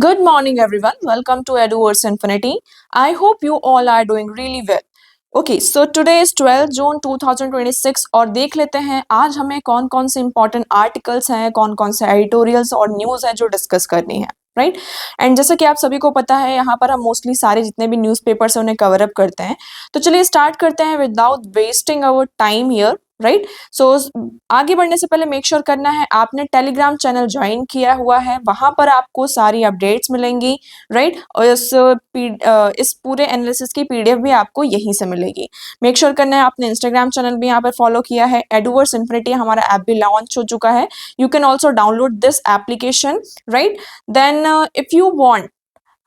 Good morning, everyone. Welcome to EduVerse Infinity. I hope you all are doing really well. Okay, so today is 12 जून 2026 और देख लेते हैं आज हमें कौन कौन से इंपॉर्टेंट आर्टिकल्स हैं, कौन कौन से एडिटोरियल्स और न्यूज़ है जो डिस्कस करनी है, राइट। एंड जैसे कि आप सभी को पता है यहाँ पर हम मोस्टली सारे जितने भी न्यूज़पेपर्स हैं उन्हें कवर अप करते हैं। तो चलिए स्टार्ट करते हैं without wasting our time here, right. So आगे बढ़ने से पहले मेक श्योर करना है आपने टेलीग्राम चैनल ज्वाइन किया हुआ है, वहां पर आपको सारी अपडेट्स मिलेंगी, राइट। और इस पूरे एनालिसिस की पीडीएफ भी आपको यहीं से मिलेगी। मेक श्योर करना है आपने इंस्टाग्राम चैनल भी यहाँ पर फॉलो किया है। एडुवर्स इन्फिनिटी हमारा ऐप भी लॉन्च हो चुका है। You can also download this application, right. Then if you want,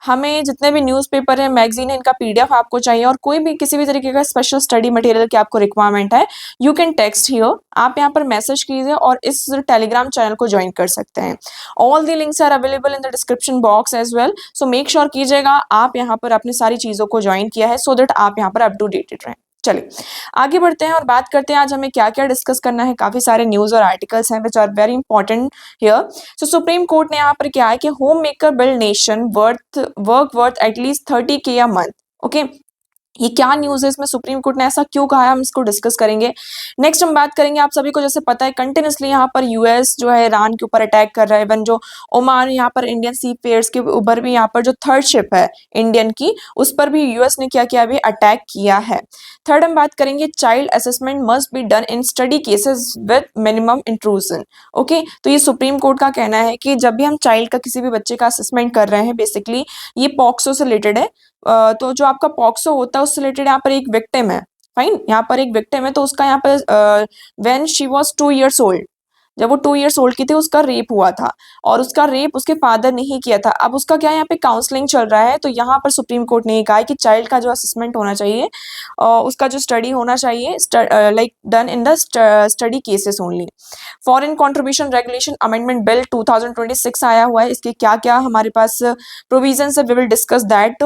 हमें जितने भी न्यूज़पेपर है, मैगजीन है, इनका पीडीएफ आपको चाहिए और कोई भी किसी भी तरीके का स्पेशल स्टडी मटेरियल की आपको रिक्वायरमेंट है, यू कैन टेक्स्ट हियर। आप यहाँ पर मैसेज कीजिए और इस टेलीग्राम चैनल को ज्वाइन कर सकते हैं। All the links are available in the description box as well. So make sure कीजिएगा आप यहाँ पर अपनी सारी चीज़ों को ज्वाइन किया है सो दैट आप यहाँ पर अप टू डेटेड रहें। चलिए आगे बढ़ते हैं और बात करते हैं आज हमें क्या क्या डिस्कस करना है। काफी सारे न्यूज और आर्टिकल्स हैं which are very important here. So supreme court ने यहाँ पर क्या है कि home maker build nation worth at least 30K a month। Okay, ये क्या न्यूज़ है, इसमें सुप्रीम कोर्ट ने ऐसा क्यों कहा है, हम इसको डिस्कस करेंगे। नेक्स्ट हम बात करेंगे, आप सभी को जैसे पता है कंटिन्यूसली यहाँ पर यूएस जो है ईरान के ऊपर अटैक कर रहा है। इवन जो ओमान यहाँ पर इंडियन सी फेयर्स के ऊपर भी यहाँ पर जो थर्ड शिप है इंडियन की, उस पर भी यूएस ने क्या किया, अभी अटैक किया है। थर्ड हम बात करेंगे child assessment must be done in study cases with minimum intrusion. Okay, तो ये सुप्रीम कोर्ट का कहना है कि जब भी हम चाइल्ड का, किसी भी बच्चे का असेसमेंट कर रहे हैं, बेसिकली ये पॉक्सो से रिलेटेड है। तो जो आपका पॉक्सो होता है उससे रिलेटेड यहाँ पर एक विक्टिम है, फाइन, यहाँ पर एक विक्टिम है, तो उसका यहाँ पर when she was 2 years old, जब वो 2 years ओल्ड की थी उसका रेप हुआ था और उसका रेप उसके फादर ने ही किया था। अब उसका क्या यहाँ पे काउंसलिंग चल रहा है, तो यहाँ पर सुप्रीम कोर्ट ने कहा है कि चाइल्ड का जो असेसमेंट होना चाहिए, उसका जो स्टडी होना चाहिए, like done in the study cases only. Foreign contribution regulation amendment bill 2026 आया हुआ है, इसके क्या क्या हमारे पास प्रोविजंस है, we will discuss that.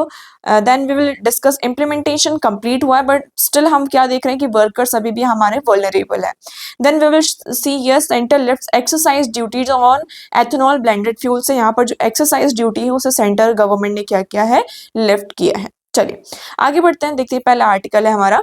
Then we will discuss implementation complete हुआ है बट स्टिल हम क्या देख रहे हैं कि वर्कर्स अभी भी हमारे वल्नरेबल है। Then we will see yes centre lift exercise duties on ethanol blended fuel से, यहाँ पर जो एक्सरसाइज ड्यूटी है उसे सेंट्रल गवर्नमेंट ने क्या किया है, लिफ्ट किया है। चलिए आगे बढ़ते हैं, देखते हैं पहला आर्टिकल है हमारा।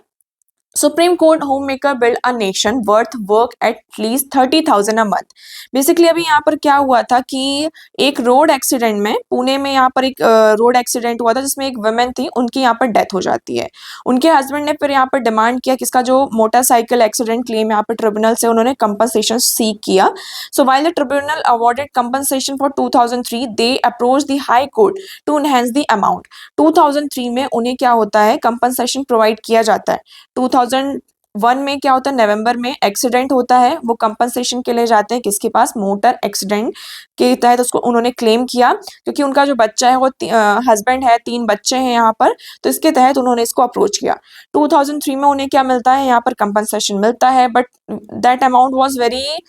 Supreme court home maker build a nation worth work at least 30,000 a month। Basically अभी यहाँ पर क्या हुआ था कि एक रोड एक्सीडेंट में, पुणे में यहाँ पर एक रोड एक्सीडेंट हुआ था जिसमें एक वुमेन थी, उनकी यहाँ पर डेथ हो जाती है। उनके हस्बैंड ने फिर यहाँ पर डिमांड किया कि इसका जो मोटरसाइकिल एक्सीडेंट क्लेम यहाँ पर ट्रिब्यूनल से उन्होंने कंपनसेशन सीक किया। So while the tribunal awarded compensation for 2003 they approach the high court to enhance the amount. 2003 में उन्हें क्या होता है, कंपनसेशन प्रोवाइड किया जाता है। 2001 में क्या होता है, नवंबर में एक्सीडेंट होता है, वो कंपनसेशन के लिए जाते हैं किसके पास, मोटर एक्सीडेंट के तहत उसको उन्होंने क्लेम किया, क्योंकि उनका जो बच्चा है वो हस्बैंड है, 3 बच्चे हैं यहाँ पर, तो इसके तहत उन्होंने इसको अप्रोच किया। 2003 में उन्हें क्या मिलता है, यहाँ पर कंपनसेशन मिलता है, but that amount was very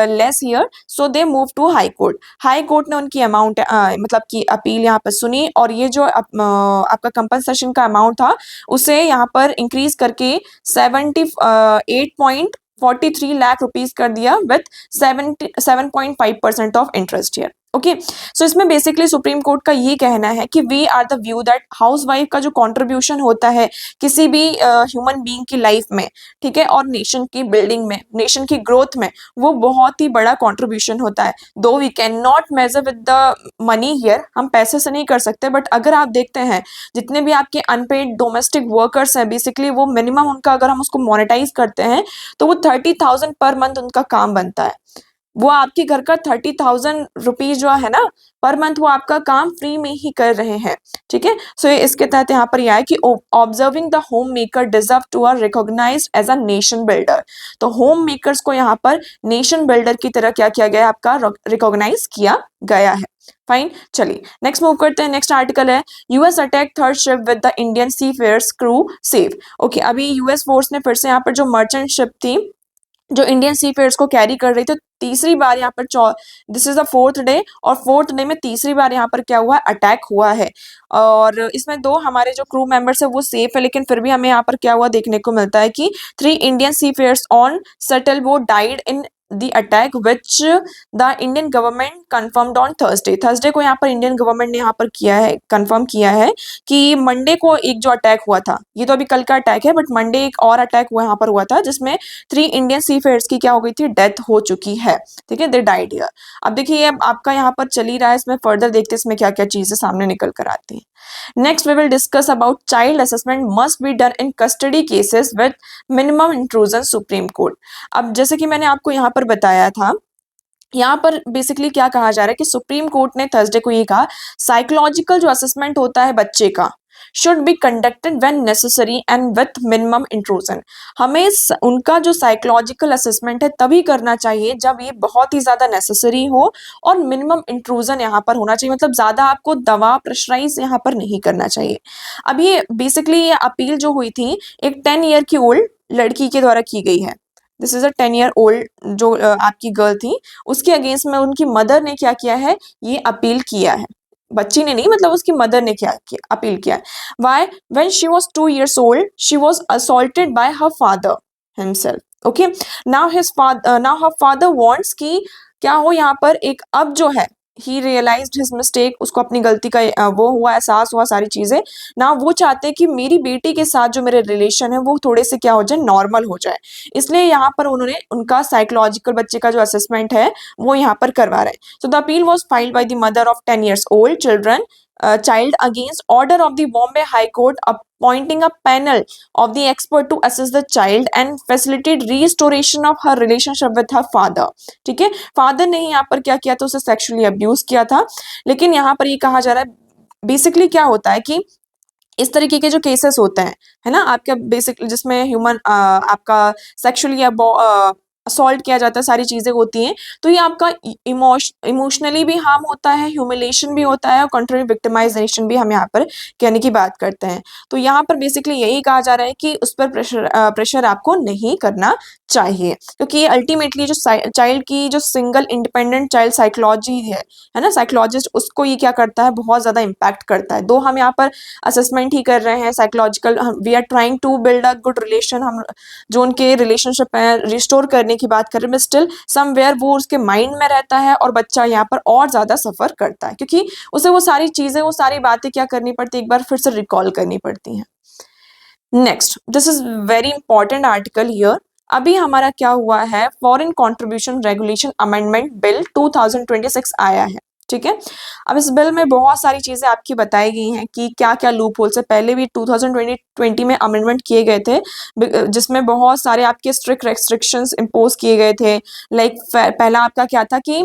less here, so they move to high court. High court ने उनकी अमाउंट मतलब की अपील यहाँ पर सुनी और ये जो आपका कंपनसेशन का अमाउंट था उसे यहाँ पर इंक्रीज करके 78.43 लाख रुपीज कर दिया with 7.5% of interest here. Okay, so इसमें बेसिकली सुप्रीम कोर्ट का ये कहना है कि we are the view that housewife का जो कंट्रीब्यूशन होता है किसी भी ह्यूमन बीइंग की लाइफ में, ठीक है, और नेशन की बिल्डिंग में, नेशन की ग्रोथ में, वो बहुत ही बड़ा कंट्रीब्यूशन होता है। Though we can not measure with the money here, हम पैसे से नहीं कर सकते, बट अगर आप देखते हैं जितने भी आपके अनपेड डोमेस्टिक वर्कर्स हैं, बेसिकली वो मिनिमम उनका अगर हम उसको मोनेटाइज करते हैं तो वो 30,000 पर मंथ उनका काम बनता है। वो आपके घर का 30,000 रुपीज जो है ना पर मंथ, वो आपका काम फ्री में ही कर रहे हैं, ठीक है। सो इसके तहत यहाँ पर यह है कि observing the home maker deserve to are recognised as a nation builder. तो होम मेकर्स को यहाँ पर नेशन बिल्डर की तरह क्या किया गया है, आपका रिकॉग्नाइज किया गया है। फाइन, चलिए नेक्स्ट मूव करते हैं। नेक्स्ट आर्टिकल है US attack third ship with the Indian seafarers crew safe. Okay, अभी यूएस फोर्स ने फिर से यहाँ पर जो मर्चेंट शिप थी जो इंडियन सी फेयर्स को कैरी कर रही थी, तीसरी बार यहाँ पर this is the 4th day और 4th डे में तीसरी बार यहाँ पर क्या हुआ है, अटैक हुआ है। और इसमें 2 हमारे जो क्रू मेंबर्स है वो सेफ है, लेकिन फिर भी हमें यहाँ पर क्या हुआ देखने को मिलता है कि 3 Indian seafarers on subtle who died in the attack which the Indian government confirmed on Thursday को यहाँ पर इंडियन गवर्नमेंट ने यहाँ पर किया है, कंफर्म किया है कि मंडे को एक जो अटैक हुआ था, ये तो अभी कल का अटैक है, बट मंडे एक और अटैक यहाँ पर हुआ था जिसमें 3 इंडियन सीफेयर्स की क्या हो गई थी, डेथ हो चुकी है। ठीक है, दे डाइड हियर। अब देखिए अब आपका यहाँ पर चल ही रहा है, इसमें फर्दर देखते हैं इसमें क्या क्या चीजें सामने निकल कर आती हैं। Next we will discuss about child assessment must be done in custody cases with minimum intrusion supreme court. अब जैसे कि मैंने आपको यहाँ पर बताया था, यहाँ पर बेसिकली क्या कहा जा रहा है कि सुप्रीम कोर्ट ने थर्सडे को ये कहा, साइकोलॉजिकल जो असेसमेंट होता है बच्चे का should be conducted when necessary and with minimum intrusion. हमें उनका जो साइकोलॉजिकल असेसमेंट है तभी करना चाहिए जब ये बहुत ही ज्यादा नेसेसरी हो और मिनिमम इंट्रूजन यहाँ पर होना चाहिए, मतलब ज्यादा आपको दवा प्रेशराइज यहाँ पर नहीं करना चाहिए। अब ये बेसिकली ये अपील जो हुई थी एक 10 ईयर की ओल्ड लड़की के द्वारा की गई है। This is a 10 year old जो आपकी गर्ल थी, उसके अगेंस्ट में उनकी मदर ने क्या किया है, ये अपील किया है। बच्ची ने नहीं, मतलब उसकी मदर ने क्या किया, अपील किया है। Why? When she was 2 years old, she was assaulted by her father himself. Okay. Now her father wants कि क्या हो यहाँ पर एक अब जो है ही रियलाइज्ड हिज मिस्टेक, उसको अपनी गलती का वो हुआ, एहसास हुआ सारी चीजें ना, वो चाहते हैं कि मेरी बेटी के साथ जो मेरे रिलेशन है वो थोड़े से क्या हो जाए, नॉर्मल हो जाए। इसलिए यहाँ पर उन्होंने उनका साइकोलॉजिकल बच्चे का जो असेसमेंट है वो यहाँ पर करवा रहे हैं। So the appeal was filed by the mother of 10 years old child against order of the Bombay High Court appointing a panel of the expert to assess the child and facilitate restoration of her relationship with her father। ठीक है, father ने ही यहाँ पर क्या किया था, उसे sexually abuse किया था। लेकिन यहाँ पर ये कहा जा रहा है बेसिकली क्या होता है कि इस तरीके के जो केसेस होते हैं, है ना, आपका बेसिक जिसमें ह्यूमन आपका सेक्सुअली असॉल्ट किया जाता है, सारी चीजें होती हैं, तो ये आपका इमोशनली भी हार्म होता है, ह्यूमिलेशन भी होता है और कंट्रोल विक्टिमाइजेशन भी हम यहाँ पर कहने की बात करते हैं। तो यहाँ पर बेसिकली यही कहा जा रहा है कि उस पर प्रेशर आपको नहीं करना चाहिए, क्योंकि ये अल्टीमेटली जो चाइल्ड की जो सिंगल इंडिपेंडेंट चाइल्ड साइकोलॉजी है ना, साइकोलॉजिस्ट, उसको ये क्या करता है, बहुत ज्यादा इम्पैक्ट करता है। दो हम यहाँ पर असेसमेंट ही कर रहे हैं psychological, we are trying to build a good relation, हम जो उनके रिलेशनशिप है रिस्टोर करने की बात कर रहे हैं, स्टिल समवेयर वो उसके माइंड में रहता है और बच्चा यहाँ पर और ज्यादा सफर करता है, क्योंकि उसे वो सारी चीजें, वो सारी बातें क्या करनी पड़ती है, एक बार फिर से रिकॉल करनी पड़ती हैं। Next, this is very important article here. अभी हमारा क्या हुआ है, foreign contribution regulation amendment bill 2026 आया है। ठीक है, अब इस बिल में बहुत सारी चीजें आपकी बताई गई हैं कि क्या क्या लूप होल से पहले भी 2020 में अमेंडमेंट किए गए थे, जिसमें बहुत सारे आपके स्ट्रिक्ट रेस्ट्रिक्शंस इम्पोज किए गए थे। लाइक पहला आपका क्या था कि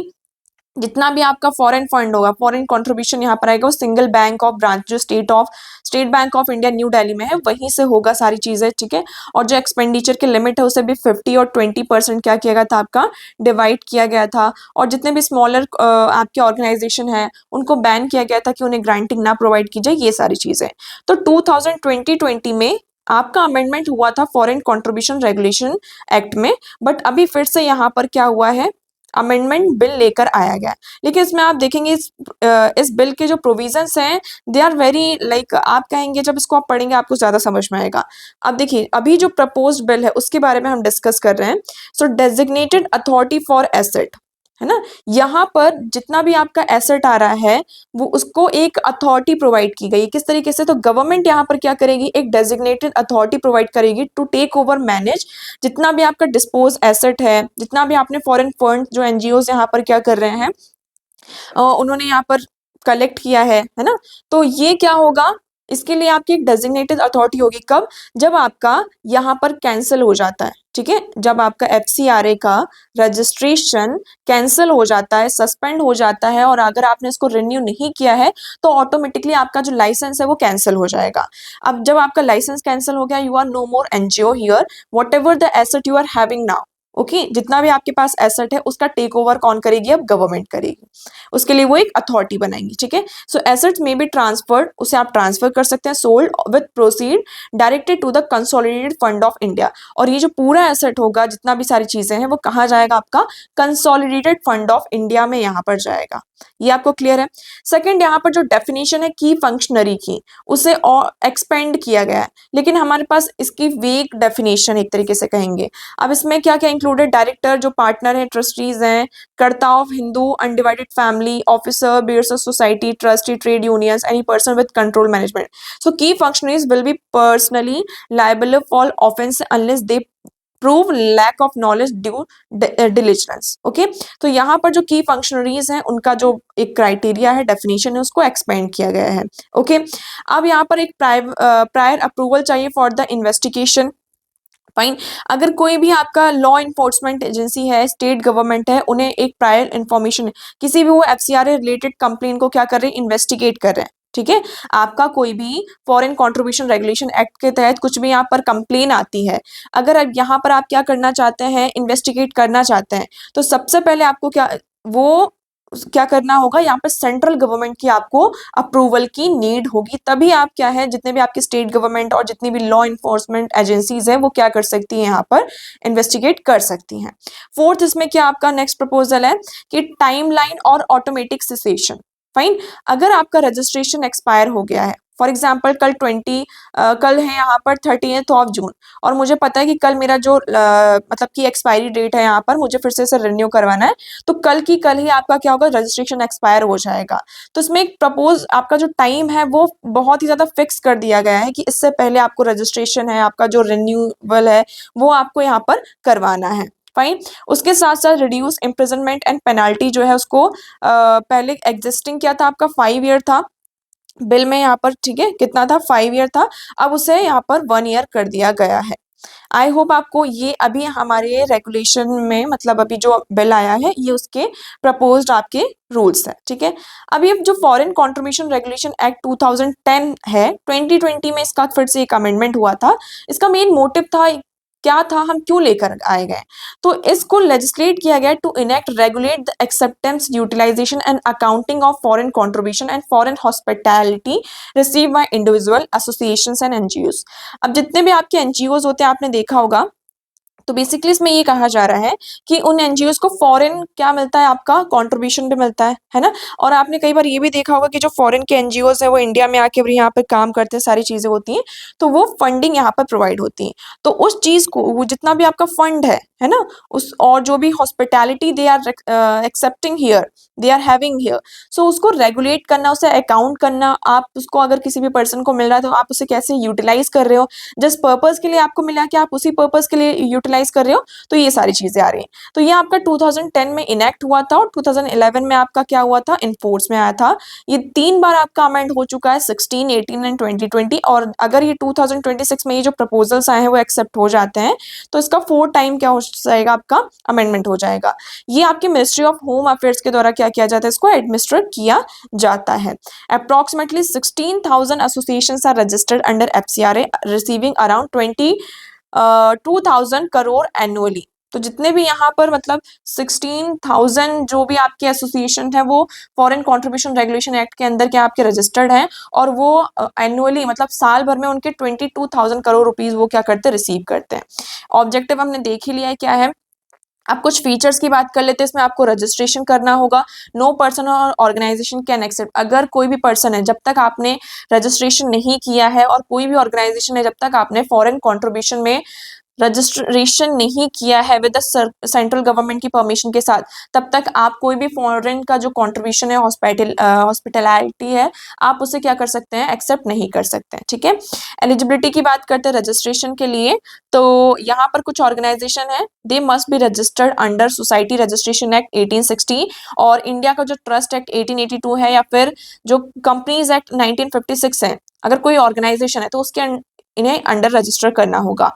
जितना भी आपका फॉरेन फंड होगा, फॉरेन कंट्रीब्यूशन यहाँ पर आएगा, वो सिंगल बैंक ऑफ ब्रांच जो state bank of India new Delhi में है वहीं से होगा सारी चीजें। ठीक है, और जो एक्सपेंडिचर की लिमिट है उसे भी 50 और 20% क्या किया गया था, आपका डिवाइड किया गया था। और जितने भी स्मॉलर आपके ऑर्गेनाइजेशन है उनको बैन किया गया था कि उन्हें ग्रांटिंग ना प्रोवाइड की जाए, ये सारी चीजें। तो 2020 में आपका अमेंडमेंट हुआ था फॉरेन कंट्रीब्यूशन रेगुलेशन एक्ट में, बट अभी फिर से यहाँ पर क्या हुआ है, अमेंडमेंट बिल लेकर आया गया। लेकिन इसमें आप देखेंगे इस बिल के जो प्रोविजंस हैं दे आर वेरी लाइक, आप कहेंगे जब इसको आप पढ़ेंगे आपको ज्यादा समझ में आएगा। अब देखिए अभी जो प्रपोज्ड बिल है उसके बारे में हम डिस्कस कर रहे हैं। सो डेजिग्नेटेड अथॉरिटी फॉर एसेट, है ना, यहाँ पर जितना भी आपका एसेट आ रहा है वो उसको एक अथॉरिटी प्रोवाइड की गई। किस तरीके से, तो गवर्नमेंट यहाँ पर क्या करेगी, एक डेजिग्नेटेड अथॉरिटी प्रोवाइड करेगी टू टेक ओवर मैनेज जितना भी आपका डिस्पोज एसेट है, जितना भी आपने फॉरेन फंड जो एनजीओज यहाँ पर क्या कर रहे हैं उन्होंने यहाँ पर कलेक्ट किया है ना, तो ये क्या होगा, इसके लिए आपकी एक डेजिग्नेटेड अथॉरिटी होगी। कब, जब आपका यहाँ पर कैंसिल हो जाता है। ठीक है, जब आपका एफसीआरए का रजिस्ट्रेशन कैंसिल हो जाता है, सस्पेंड हो जाता है, और अगर आपने इसको रिन्यू नहीं किया है तो ऑटोमेटिकली आपका जो लाइसेंस है वो कैंसिल हो जाएगा। अब जब आपका लाइसेंस कैंसिल हो गया, you are no more NGO here, whatever the asset you are having now. Okay, जितना भी आपके पास एसेट है उसका टेक ओवर कौन करेगी, अब गवर्नमेंट करेगी। उसके लिए वो एक अथॉरिटी बनाएंगी। ठीक है, सो एसेट्स में बी ट्रांसफर्ड, उसे आप ट्रांसफर कर सकते हैं, sold with proceed directed to the consolidated fund of India. और ये जो पूरा एसेट होगा, जितना भी सारी चीजें हैं, वो कहाँ जाएगा, आपका कंसोलिडेटेड फंड ऑफ इंडिया में यहाँ पर जाएगा। ये आपको क्लियर है। सेकंड, यहाँ पर जो डेफिनेशन है की फंक्शनरी की, उसे और एक्सपेंड किया गया है, लेकिन हमारे पास इसकी वेग डेफिनेशन एक तरीके से कहेंगे। अब इसमें क्या क्या इंक्लूडेड, डायरेक्टर जो पार्टनर है, ट्रस्टीज हैं, karta of Hindu undivided family, officer, bearers of society, trustee, trade unions, any person with control management. So key functionaries will be personally liable for offense unless they prove lack of knowledge due diligence. Okay, तो यहाँ पर जो की functionaries हैं उनका जो एक criteria है, डेफिनेशन है, उसको एक्सपेंड किया गया है। ओके, अब यहाँ पर एक प्रायर अप्रूवल चाहिए फॉर द इन्वेस्टिगेशन। फाइन, अगर कोई भी आपका लॉ इन्फोर्समेंट एजेंसी है, स्टेट गवर्नमेंट है, उन्हें एक प्रायर इन्फॉर्मेशन, किसी भी वो एफसीआरए रिलेटेड कंप्लेन को क्या कर रहे हैं, इन्वेस्टिगेट कर रहे हैं। ठीक है, आपका कोई भी फॉरेन कंट्रीब्यूशन रेगुलेशन एक्ट के तहत कुछ भी यहाँ पर कंप्लेन आती है, अगर अब यहाँ पर आप क्या करना चाहते हैं, इन्वेस्टिगेट करना चाहते हैं, तो सबसे पहले आपको क्या करना होगा, यहाँ पे सेंट्रल गवर्नमेंट की आपको अप्रूवल की नीड होगी, तभी आप क्या है, जितने भी आपके स्टेट गवर्नमेंट और जितनी भी लॉ इन्फोर्समेंट एजेंसीज है वो क्या कर सकती हैं, यहाँ पर इन्वेस्टिगेट कर सकती हैं। फोर्थ, इसमें क्या आपका नेक्स्ट प्रपोजल है कि टाइमलाइन और ऑटोमेटिक सेसेशन। फाइन, अगर आपका रजिस्ट्रेशन एक्सपायर हो गया है, फॉर एग्जाम्पल कल है यहाँ पर 30th ऑफ जून, और मुझे पता है कि कल मेरा जो मतलब कि एक्सपायरी डेट है, यहाँ पर मुझे फिर से रिन्यू करवाना है, तो कल ही आपका क्या होगा, रजिस्ट्रेशन एक्सपायर हो जाएगा। तो इसमें एक प्रपोज आपका जो टाइम है वो बहुत ही ज्यादा फिक्स कर दिया गया है कि इससे पहले आपको रजिस्ट्रेशन है, आपका जो रिन्यूअल है वो आपको यहाँ पर करवाना है। फाइन, उसके साथ साथ रिड्यूस इम्प्रिजनमेंट एंड पेनाल्टी जो है उसको पहले एग्जिस्टिंग क्या था, आपका 5 ईयर था बिल में यहाँ पर, ठीक है, कितना था, 5 ईयर था, अब उसे यहाँ पर 1 ईयर कर दिया गया है। आई होप आपको ये अभी हमारे रेगुलेशन में, मतलब अभी जो बिल आया है ये उसके प्रपोज्ड आपके रूल्स है। ठीक है, अब ये जो फॉरेन कंट्रीब्यूशन रेगुलेशन एक्ट 2010 है, 2020 में इसका फिर से एक अमेंडमेंट हुआ था। इसका मेन मोटिव था, क्या था, हम क्यों लेकर आए गए, तो इसको लेजिस्लेट किया गया to enact regulate the acceptance, utilisation and accounting of foreign contribution and foreign hospitality receive by individual associations and NGOs. अब जितने भी आपके एनजीओज होते हैं, आपने देखा होगा, तो बेसिकली इसमें ये कहा जा रहा है कि उन एनजीओज को फॉरेन क्या मिलता है, आपका कंट्रीब्यूशन भी मिलता है ना। और आपने कई बार ये भी देखा होगा कि जो फॉरेन के एनजीओज है वो इंडिया में आके यहाँ पे काम करते हैं, सारी चीजें होती हैं, तो वो फंडिंग यहाँ पर प्रोवाइड होती है। तो उस चीज को, वो जितना भी आपका फंड है ना, उस और जो भी hospitality they are accepting here, they are having here, so उसको रेगुलेट करना, उसे अकाउंट करना, आप उसको अगर किसी भी पर्सन को मिल रहा है तो आप उसे कैसे यूटिलाइज कर रहे हो, जिस पर्पज के लिए आपको मिला कि आप उसी पर्पज के लिए यूटिलाइज कर रहे हो, तो ये सारी चीजें आ रही हैं। तो ये आपका 2010 में इनेक्ट हुआ था और 2011 में आपका क्या हुआ था, इनफोर्स में आया था। ये 3 बार आपका अमेंड हो चुका है, 16, 18 एंड 2020, और अगर ये 2026 में ये जो प्रपोजल्स आए हैं वो एक्सेप्ट हो जाते हैं तो इसका 4 टाइम क्या हो जाएगा, आपका अमेंडमेंट हो जाएगा। ये आपके मिनिस्ट्री ऑफ होम अफेयर्स के द्वारा क्या किया जाता है, इसको एडमिनिस्टर किया जाता है। Approximately 16,000 associations are registered under FCRA receiving around 2,000 crore annually. तो जितने भी यहाँ पर मतलब 16,000 जो भी आपके एसोसिएशन है वो फॉरेन कंट्रीब्यूशन रेगुलेशन एक्ट के अंदर क्या आपके रजिस्टर्ड हैं, और वो एनुअली मतलब साल भर में उनके 22,000 करोड़ रुपीज वो क्या करते हैं, रिसीव करते हैं। ऑब्जेक्टिव हमने देख ही लिया है क्या है। अब कुछ फीचर्स की बात कर लेते हैं। इसमें आपको रजिस्ट्रेशन करना होगा। नो पर्सन और ऑर्गेनाइजेशन कैन एक्सेप्ट, अगर कोई भी पर्सन है, जब तक आपने रजिस्ट्रेशन नहीं किया है, और कोई भी ऑर्गेनाइजेशन है जब तक आपने फॉरेन कंट्रीब्यूशन में रजिस्ट्रेशन नहीं किया है विद सेंट्रल गवर्नमेंट की परमिशन के साथ, तब तक आप कोई भी फॉरेन का जो कंट्रीब्यूशन है, हॉस्पिटैलिटी है, आप उसे क्या कर सकते हैं, एक्सेप्ट नहीं कर सकते हैं। ठीक है, एलिजिबिलिटी की बात करते हैं रजिस्ट्रेशन के लिए, तो यहाँ पर कुछ ऑर्गेनाइजेशन है, they must be registered under society registration act 1860 और इंडिया का जो ट्रस्ट एक्ट 1882 है, या फिर जो कंपनीज एक्ट 1956 है। अगर कोई ऑर्गेनाइजेशन है तो उसके इन्हें अंडर रजिस्टर करना होगा।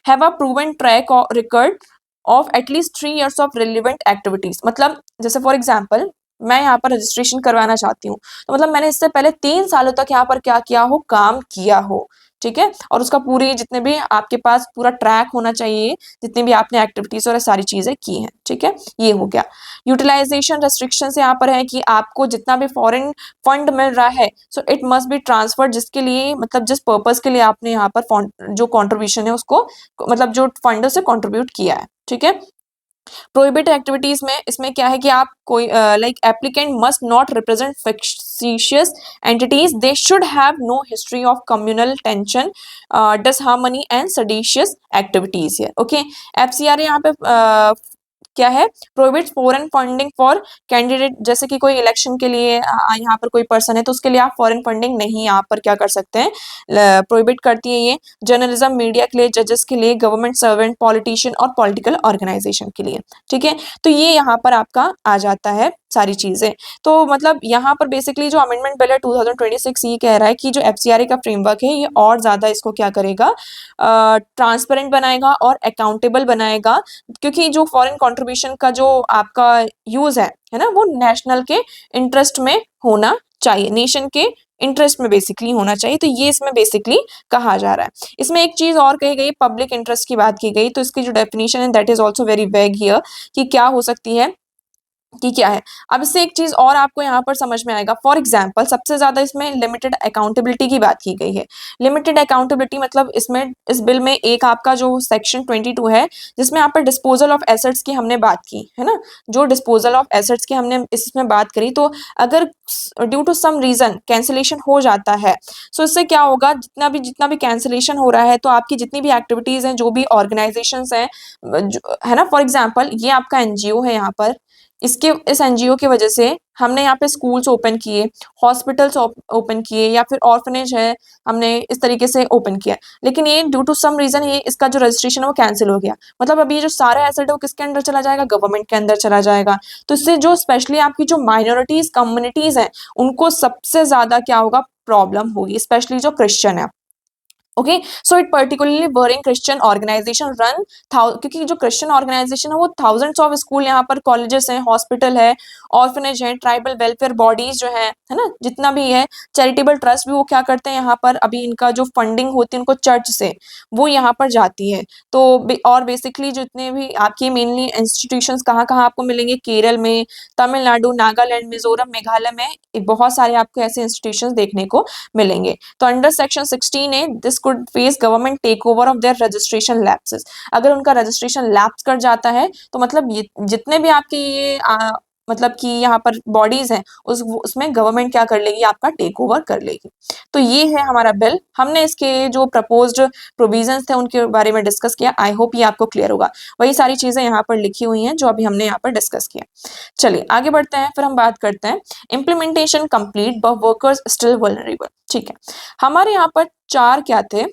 हैव अ प्रूवन ट्रैक और record of at least 3 years of relevant activities, मतलब जैसे फॉर एग्जांपल मैं यहाँ पर रजिस्ट्रेशन करवाना चाहती हूँ, तो मतलब मैंने इससे पहले 3 सालों तक यहाँ पर क्या किया हो, काम किया हो। ठीक है, और उसका पूरी जितने भी आपके पास पूरा ट्रैक होना चाहिए, जितनी भी आपने एक्टिविटीज और सारी चीजें की हैं। ठीक है, ये हो गया। यूटिलाइजेशन रेस्ट्रिक्शन यहाँ पर है कि आपको जितना भी फॉरेन फंड मिल रहा है, so it must be transfer, जिसके लिए मतलब जिस पर्पज के लिए आपने यहाँ पर जो कॉन्ट्रीब्यूशन है उसको, मतलब जो फंड से कॉन्ट्रीब्यूट किया है। ठीक है, प्रोहिबिट एक्टिविटीज में इसमें क्या है कि आप कोई like applicant must not represent fictitious entities, they should have no history of communal tension, disharmony and seditious activities here. Okay, FCRA यहाँ पे क्या है, prohibit foreign funding for candidate, जैसे कि कोई इलेक्शन के लिए यहाँ पर कोई पर्सन है तो उसके लिए आप फॉरेन फंडिंग नहीं यहाँ पर क्या कर सकते हैं, प्रोहिबिट करती है ये। जर्नलिज्म, मीडिया के लिए, जजेस के लिए, गवर्नमेंट सर्वेंट, पॉलिटिशियन और पॉलिटिकल ऑर्गेनाइजेशन के लिए। ठीक है, तो ये यहाँ पर आपका आ जाता है सारी चीजें। तो मतलब यहाँ पर बेसिकली जो अमेंडमेंट बिल है 2026 ये कह रहा है कि जो एफसीआरए का फ्रेमवर्क है ये और ज्यादा इसको क्या करेगा, ट्रांसपेरेंट बनाएगा और अकाउंटेबल बनाएगा, क्योंकि जो फॉरेन कंट्रीब्यूशन का जो आपका यूज है ना, वो नेशनल के इंटरेस्ट में होना चाहिए, नेशन के इंटरेस्ट में बेसिकली होना चाहिए। तो ये इसमें बेसिकली कहा जा रहा है। इसमें एक चीज और कही गई, पब्लिक इंटरेस्ट की बात की गई, तो इसकी जो डेफिनेशन है दैट इज ऑल्सो वेरी वैग हियर, कि क्या हो सकती है कि क्या है। अब इससे एक चीज और आपको यहाँ पर समझ में आएगा। फॉर एग्जाम्पल सबसे ज्यादा इसमें लिमिटेड अकाउंटेबिलिटी की बात की गई है। लिमिटेड अकाउंटेबिलिटी मतलब इसमें इस बिल में एक आपका जो सेक्शन 22 है जिसमें यहाँ पर डिस्पोजल ऑफ एसेट्स की हमने बात की है ना, जो डिस्पोजल ऑफ एसेट्स की हमने इसमें बात करी, तो अगर due to some reason cancellation हो जाता है, सो इससे क्या होगा, जितना भी कैंसिलेशन हो रहा है तो आपकी जितनी भी एक्टिविटीज हैं, जो भी ऑर्गेनाइजेशंस हैं, है ना, फॉर एग्जाम्पल ये आपका एनजीओ है यहाँ पर, इस एनजीओ की वजह से हमने यहाँ पे स्कूल्स ओपन किए, हॉस्पिटल्स ओपन किए, या फिर ऑर्फनेज है हमने इस तरीके से ओपन किया, लेकिन ये ड्यू टू सम रीजन ये इसका जो रजिस्ट्रेशन है वो कैंसिल हो गया। मतलब अभी ये जो सारा एसेट है वो किसके अंदर चला जाएगा, गवर्नमेंट के अंदर चला जाएगा। तो इससे जो स्पेशली आपकी जो माइनॉरिटीज कम्युनिटीज हैं उनको सबसे ज्यादा क्या होगा, प्रॉब्लम होगी, स्पेशली जो क्रिश्चियन है। Okay, so it particularly worrying Christian organisation run, क्योंकि जो क्रिश्चियन ऑर्गेनाइजेशन है वो थाउजेंड्स ऑफ स्कूल, यहाँ पर कॉलेजेस हैं, हॉस्पिटल है, ऑर्फनेज है, ट्राइबल वेलफेयर बॉडीज जो है ना, जितना भी है, चैरिटेबल ट्रस्ट भी, वो क्या करते हैं यहाँ पर, अभी इनका जो फंडिंग होती है उनको चर्च से वो यहाँ पर जाती है। तो और बेसिकली जितने भी आपकी मेनली इंस्टीट्यूशंस कहाँ कहाँ आपको मिलेंगे, केरल में, तमिलनाडु, नागालैंड, मिजोरम, मेघालय में बहुत सारे आपको ऐसे इंस्टीट्यूशंस देखने को मिलेंगे। तो under section 16 this could face government take over of their registration lapses. अगर उनका रजिस्ट्रेशन लैप्स कर जाता है तो मतलब जितने भी आपके ये मतलब कि यहाँ पर बॉडीज हैं उसमें गवर्नमेंट क्या कर लेगी, आपका टेक ओवर कर लेगी। तो ये है हमारा बिल, हमने इसके जो प्रपोज्ड प्रोविजंस थे उनके बारे में डिस्कस किया। आई होप ये आपको क्लियर होगा। वही सारी चीजें यहाँ पर लिखी हुई हैं जो अभी हमने यहाँ पर डिस्कस किया। चलिए आगे बढ़ते हैं, फिर हम बात करते हैं implementation complete but workers still vulnerable. ठीक है, हमारे यहाँ पर 4 क्या थे,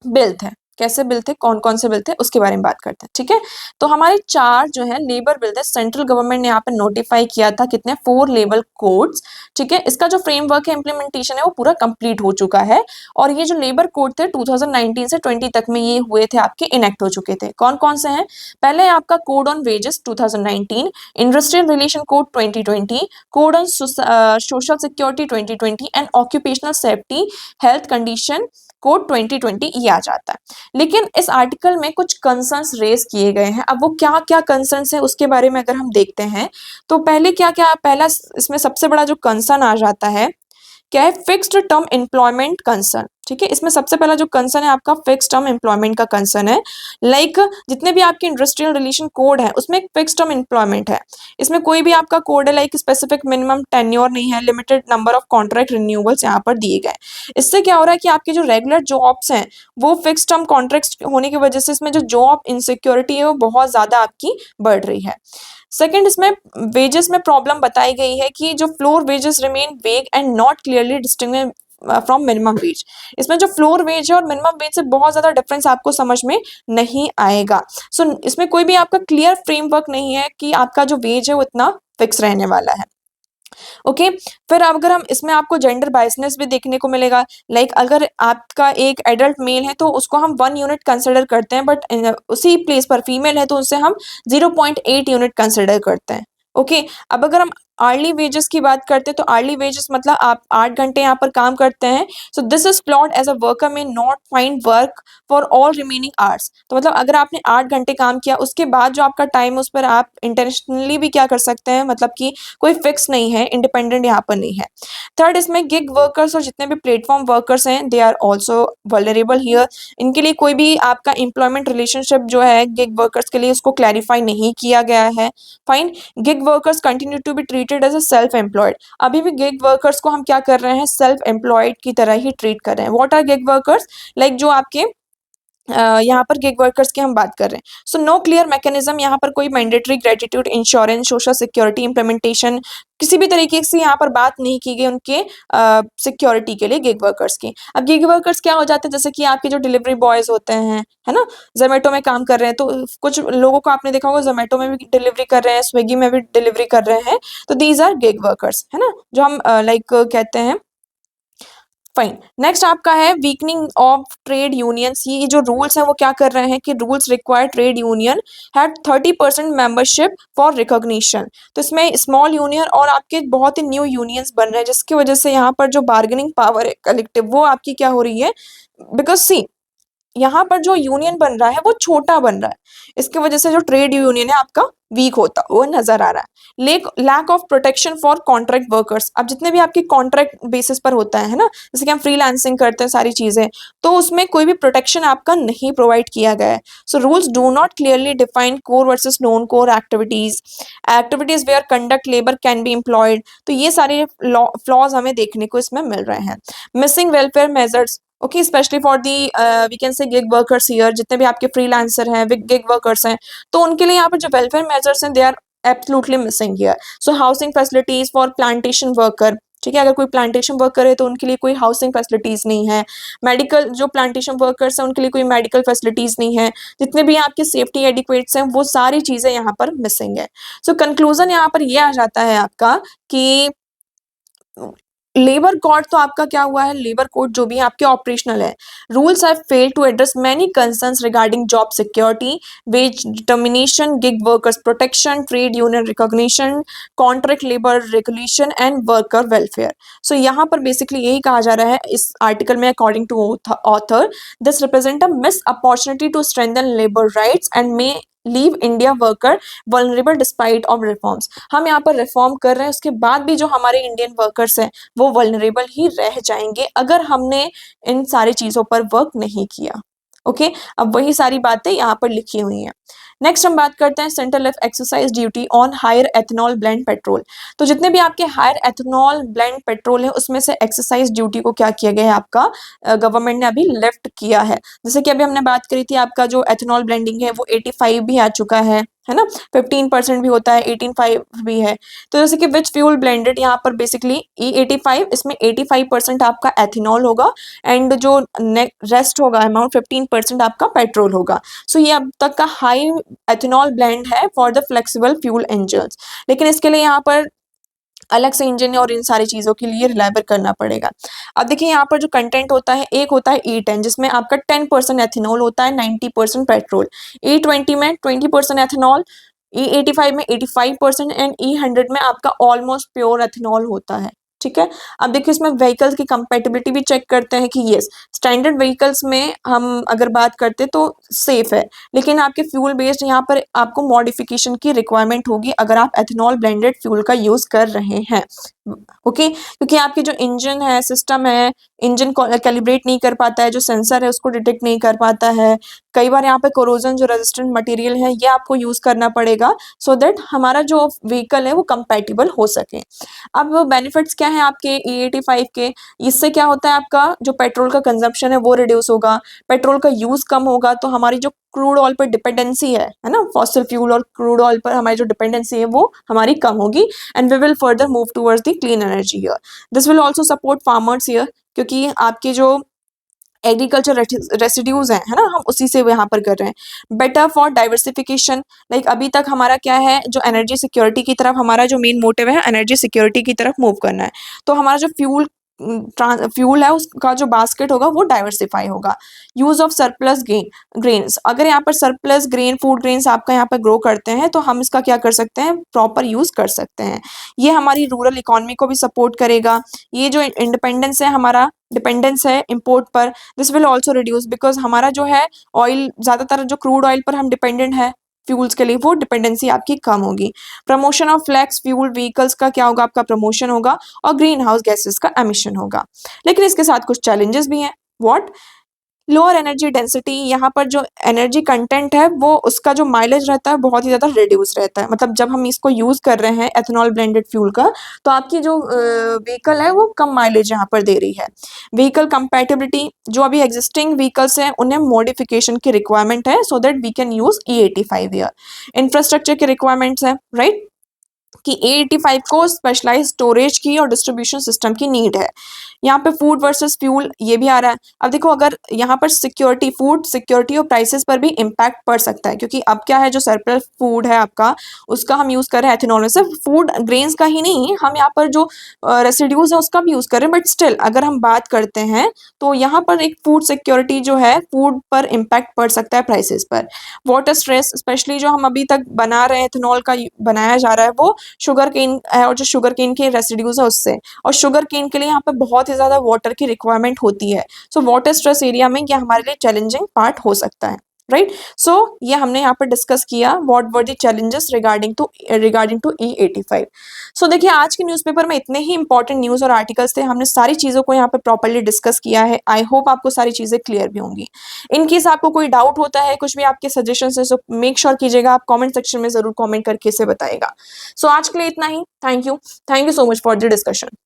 बिल थे। कैसे बिल थे, कौन कौन से बिल थे उसके बारे में बात करते हैं। ठीक है, तो हमारे 4 जो है लेबर बिल थे। सेंट्रल गवर्नमेंट ने यहाँ पे नोटिफाई किया था कितने, 4 लेबर कोड्स। ठीक है, इसका जो फ्रेमवर्क है, इम्प्लीमेंटेशन है, वो पूरा कंप्लीट हो चुका है। और ये जो लेबर कोड थे 2019 से 20 तक में ये हुए थे, आपके इनेक्ट हो चुके थे। कौन कौन से हैं, पहले आपका code on wages 2019, industrial relation code 2020, code on social security 2020 and occupational safety health condition code 2020 ये आ जाता है। लेकिन इस आर्टिकल में कुछ कंसर्न्स रेज किए गए हैं। अब वो क्या क्या कंसर्न्स हैं उसके बारे में अगर हम देखते हैं तो पहले क्या क्या, पहला इसमें सबसे बड़ा जो कंसर्न आ जाता है क्या है, फिक्स्ड टर्म एम्प्लॉयमेंट कंसर्न। ठीक है, इसमें सबसे पहला जो कंसर्न है आपका फिक्स्ड टर्म एम्प्लॉयमेंट का कंसर्न है। लाइक जितने भी आपके इंडस्ट्रियल रिलेशन कोड है उसमें एक फिक्स्ड टर्म एम्प्लॉयमेंट है। इसमें कोई भी आपका कोड है लाइक स्पेसिफिक मिनिमम टेन्योर नहीं है, limited number of contract renewals यहाँ पर दिए गए। इससे क्या हो रहा है कि आपके जो रेगुलर जॉब्स हैं वो फिक्स्ड टर्म कॉन्ट्रैक्ट होने की वजह से इसमें जो जॉब इनसिक्योरिटी है वो बहुत ज्यादा आपकी बढ़ रही है। सेकंड, इसमें वेजेस में प्रॉब्लम बताई गई है कि जो फ्लोर वेजेस रिमेन वेग and not clearly distinguish from minimum wage. इसमें जो फ्लोर वेज है और मिनिमम वेज से बहुत ज्यादा डिफरेंस आपको समझ में नहीं आएगा। सो इसमें कोई भी आपका क्लियर फ्रेमवर्क नहीं है कि आपका जो वेज है वो इतना फिक्स रहने वाला है। ओके, फिर अगर हम इसमें आपको जेंडर बायसनेस भी देखने को मिलेगा। लाइक अगर आपका एक एडल्ट मेल है तो उसको हम 1 यूनिट कंसिडर करते हैं, बट उसी प्लेस पर फीमेल है तो उससे हम 0.8 यूनिट कंसिडर करते हैं। ओके, अब अगर हम आर्ली वेजेस की बात करते हैं तो आर्ली वेजेस मतलब आप 8 घंटे यहाँ पर काम करते हैं। So this is flawed as a worker may not find work for all remaining hours. तो मतलब अगर आपने 8 घंटे काम किया उसके बाद जो आपका टाइम उस पर आप इंटेंशनली भी क्या कर सकते हैं, मतलब कि कोई फिक्स नहीं है, इंडिपेंडेंट यहाँ पर नहीं है। थर्ड, इसमें गिग वर्कर्स और जितने भी प्लेटफॉर्म वर्कर्स हैं they are also vulnerable here. इनके लिए कोई भी आपका एम्प्लॉयमेंट रिलेशनशिप जो है गिग वर्कर्स के लिए उसको क्लैरिफाई नहीं किया गया है। Fine. Gig workers continue to be treated as a self employed. अभी भी गिग वर्कर्स को हम क्या कर रहे हैं, सेल्फ एम्प्लॉयड की तरह ही ट्रीट कर रहे हैं। What are gig workers, like जो आपके यहाँ पर गिग वर्कर्स की हम बात कर रहे हैं। सो नो क्लियर मैकेनिज्म, यहाँ पर कोई mandatory gratitude, insurance, social security implementation, किसी भी तरीके से यहाँ पर बात नहीं की गई उनके सिक्योरिटी के लिए गिग वर्कर्स की। अब गिग वर्कर्स क्या हो जाते हैं, जैसे कि आपके जो डिलीवरी बॉयज होते हैं, है ना, जोमेटो में काम कर रहे हैं, तो कुछ लोगों को आपने देखा होगा जोमेटो में भी डिलीवरी कर रहे हैं, स्विगी में भी डिलीवरी कर रहे हैं, तो दीज आर गिग वर्कर्स, है ना, जो हम लाइक कहते हैं। फाइन। नेक्स्ट आपका है वीकनिंग ऑफ ट्रेड यूनियंस। ये जो रूल्स हैं वो क्या कर रहे हैं कि rules require trade union have 30% membership for recognition. तो इसमें स्मॉल यूनियन और आपके बहुत ही न्यू यूनियंस बन रहे हैं, जिसकी वजह से यहाँ पर जो बार्गेनिंग पावर है कलेक्टिव वो आपकी क्या हो रही है, बिकॉज सी यहाँ पर जो यूनियन बन रहा है वो छोटा बन रहा है, इसकी वजह से जो ट्रेड यूनियन है आपका वीक होता वो नजर आ रहा है। Lack of protection for contract workers. अब जितने भी आपके कॉन्ट्रैक्ट बेसिस पर होता है ना, जैसे कि हम फ्रीलांसिंग करते हैं सारी चीजें, तो उसमें कोई भी प्रोटेक्शन आपका नहीं प्रोवाइड किया गया है। So rules do not clearly define core versus non core activities, activities where conduct labour can be employed. तो ये सारे फ्लॉज हमें देखने को इसमें मिल रहे हैं। Missing welfare measures, okay, specially for the we can say gig workers here, जितने भी आपके फ्रीलांसर हैं, गिग वर्कर्स हैं, तो उनके लिए यहाँ पर जो वेलफेयर मेजर्स हैं they are absolutely missing here. So housing facilities for plantation worker, ठीक है, अगर कोई प्लांटेशन वर्कर है तो उनके लिए कोई हाउसिंग फैसिलिटीज नहीं है। मेडिकल जो प्लांटेशन वर्कर्स हैं उनके लिए कोई मेडिकल फैसिलिटीज नहीं है। जितने भी आपके सेफ्टी एडिक्वेट्स हैं वो सारी चीजें यहाँ पर मिसिंग है। सो कंक्लूजन यहाँ पर ये आ जाता है आपका कि लेबर कोड तो आपका क्या हुआ है, लेबर कोड जो भी है आपके ऑपरेशनल है। Rules have failed to address many concerns regarding job security, wage determination, gig workers protection, trade union recognition, contract labour regulation and worker welfare. So यहाँ पर बेसिकली यही कहा जा रहा है इस आर्टिकल में, according to author, this represent a miss opportunity to strengthen labour rights and may leave India worker vulnerable despite of reforms. हम यहाँ पर रिफॉर्म कर रहे हैं, उसके बाद भी जो हमारे इंडियन वर्कर्स हैं वो वल्नरेबल ही रह जाएंगे अगर हमने इन सारी चीजों पर वर्क नहीं किया। ओके, अब वही सारी बातें यहाँ पर लिखी हुई हैं। नेक्स्ट हम बात करते हैं central left exercise duty on higher ethanol blend petrol. तो जितने भी आपके हायर एथेनॉल ब्लेंड पेट्रोल है उसमें से एक्सरसाइज ड्यूटी को क्या किया गया है, आपका गवर्नमेंट ने अभी लेफ्ट किया है। जैसे कि अभी हमने बात करी थी, आपका जो एथेनॉल ब्लेंडिंग है वो 85 भी आ चुका है ना, 15% भी होता है, 18.5 भी है। तो जैसे कि विच फ्यूल ब्लेंडेड, यहाँ पर बेसिकली E85, इसमें 85% आपका एथेनॉल होगा एंड जो रेस्ट होगा अमाउंट 15% आपका पेट्रोल होगा। सो ये अब तक का हाई एथेनॉल ब्लेंड है for the flexible fuel engines, लेकिन इसके लिए यहाँ पर अलग से इंजन और इन सारी चीजों के लिए रिलायबल करना पड़ेगा। अब देखिए यहाँ पर जो कंटेंट होता है, एक होता है E10 जिसमें आपका 10% एथेनॉल होता है, 90% पेट्रोल। E20 में 20% एथेनॉल, E85 में 85% एंड E100 में आपका ऑलमोस्ट प्योर एथेनॉल होता है। ठीक है, अब देखिए इसमें व्हीकल्स की कंपेटिबिलिटी भी चेक करते हैं कि यस स्टैंडर्ड व्हीकल्स में हम अगर बात करते तो सेफ है, लेकिन आपके फ्यूल बेस्ड यहाँ पर आपको मॉडिफिकेशन की रिक्वायरमेंट होगी अगर आप एथेनॉल ब्लेंडेड फ्यूल का यूज कर रहे हैं। ओके, क्योंकि आपके जो इंजन है, सिस्टम है, इंजन कैलिब्रेट नहीं कर पाता है, जो सेंसर है उसको डिटेक्ट नहीं कर पाता है। कई बार यहाँ पे कोरोजन जो रेजिस्टेंट मटेरियल है ये आपको यूज करना पड़ेगा सो दैट हमारा जो व्हीकल है वो कंपैटिबल हो सके। अब बेनिफिट्स क्या है आपके E85 के, इससे क्या होता है आपका जो पेट्रोल का कंजम्पशन है वो रिड्यूस होगा, पेट्रोल का यूज कम होगा, तो हमारी जो क्रूड ऑयल पर डिपेंडेंसी है ना, फॉसिल फ्यूल और क्रूड ऑयल पर हमारी जो डिपेंडेंसी है वो हमारी कम होगी and we will further move towards the clean energy here. This will also support farmers here, क्योंकि आपके जो एग्रीकल्चर रेसिड्यूज हैं, है ना, हम उसी से यहाँ पर कर रहे हैं। बेटर फॉर डाइवर्सिफिकेशन, लाइक अभी तक हमारा क्या है, जो एनर्जी सिक्योरिटी की तरफ हमारा जो मेन मोटिव है एनर्जी सिक्योरिटी की तरफ मूव करना है, तो हमारा जो फ्यूल फ्यूल है उसका जो बास्केट होगा वो डाइवर्सिफाई होगा। यूज ऑफ सरप्लस ग्रेन्स, अगर यहाँ पर सरप्लस ग्रेन फूड ग्रेन्स आपका यहाँ पर ग्रो करते हैं तो हम इसका क्या कर सकते हैं, प्रॉपर यूज कर सकते हैं। ये हमारी रूरल इकोनॉमी को भी सपोर्ट करेगा। ये जो इंडिपेंडेंस है हमारा, डिपेंडेंस है इंपोर्ट पर, this will also reduce, because हमारा जो है ऑयल, ज्यादातर जो क्रूड ऑयल पर हम डिपेंडेंट है फ्यूल्स के लिए, वो डिपेंडेंसी आपकी कम होगी। Promotion of flex fuel vehicles का क्या होगा, आपका प्रमोशन होगा और ग्रीन हाउस गैसेस का एमिशन होगा। लेकिन इसके साथ कुछ चैलेंजेस भी हैं। व्हाट? लोअर एनर्जी डेंसिटी, यहाँ पर जो एनर्जी कंटेंट है वो उसका जो माइलेज रहता है बहुत ही ज़्यादा रिड्यूस रहता है। मतलब जब हम इसको यूज़ कर रहे हैं एथेनॉल ब्लेंडेड फ्यूल का, तो आपकी जो व्हीकल है वो कम माइलेज यहाँ पर दे रही है। व्हीकल कंपैटिबिलिटी, जो अभी एग्जिस्टिंग व्हीकल्स हैं उन्हें मॉडिफिकेशन की रिक्वायरमेंट है so that we can use E85 here. Infrastructure की रिक्वायरमेंट्स है, राइट, कि E85 को स्पेशलाइज स्टोरेज की और डिस्ट्रीब्यूशन सिस्टम की नीड है। यहाँ पे फूड वर्सेस फ्यूल ये भी आ रहा है। अब देखो, अगर यहाँ पर सिक्योरिटी, फूड सिक्योरिटी और प्राइसेस पर भी इम्पैक्ट पड़ सकता है, क्योंकि अब क्या है, जो सरप्लस फूड है आपका उसका हम यूज़ कर रहे हैं एथेनॉल में। सिर्फ फूड ग्रेन्स का ही नहीं, हम यहाँ पर जो रेसिड्यूज है उसका भी यूज़ कर रहे हैं, बट स्टिल अगर हम बात करते हैं तो यहाँ पर एक फूड सिक्योरिटी जो है, फूड पर इम्पैक्ट पड़ सकता है प्राइसेस पर। वाटर स्ट्रेस, स्पेशली जो हम अभी तक बना रहे हैं एथेनॉल का बनाया जा रहा है वो शुगर केन है, और जो शुगर केन के रेसिड्यूज है उससे, और शुगर केन के लिए यहाँ पे बहुत ही ज़्यादा वाटर की रिक्वायरमेंट होती है। सो वाटर स्ट्रेस एरिया में ये हमारे लिए चैलेंजिंग पार्ट हो सकता है, राइट। सो ये हमने यहाँ पर डिस्कस किया what were the challenges regarding to E85। So देखिए, आज के न्यूज़पेपर में इतने ही इंपॉर्टेंट न्यूज़ और आर्टिकल्स थे, हमने सारी चीज़ों को यहाँ पर प्रॉपर्ली डिस्कस किया है। आई होप आपको सारी चीज़ें क्लियर भी होंगी। इन केस आपको कोई डाउट होता है, कुछ भी आपके सजेशन है, सो मेक श्योर कीजिएगा आप कॉमेंट सेक्शन में ज़रूर कॉमेंट करके इसे बताइएगा। सो आज के लिए इतना ही। Thank you so much for the discussion.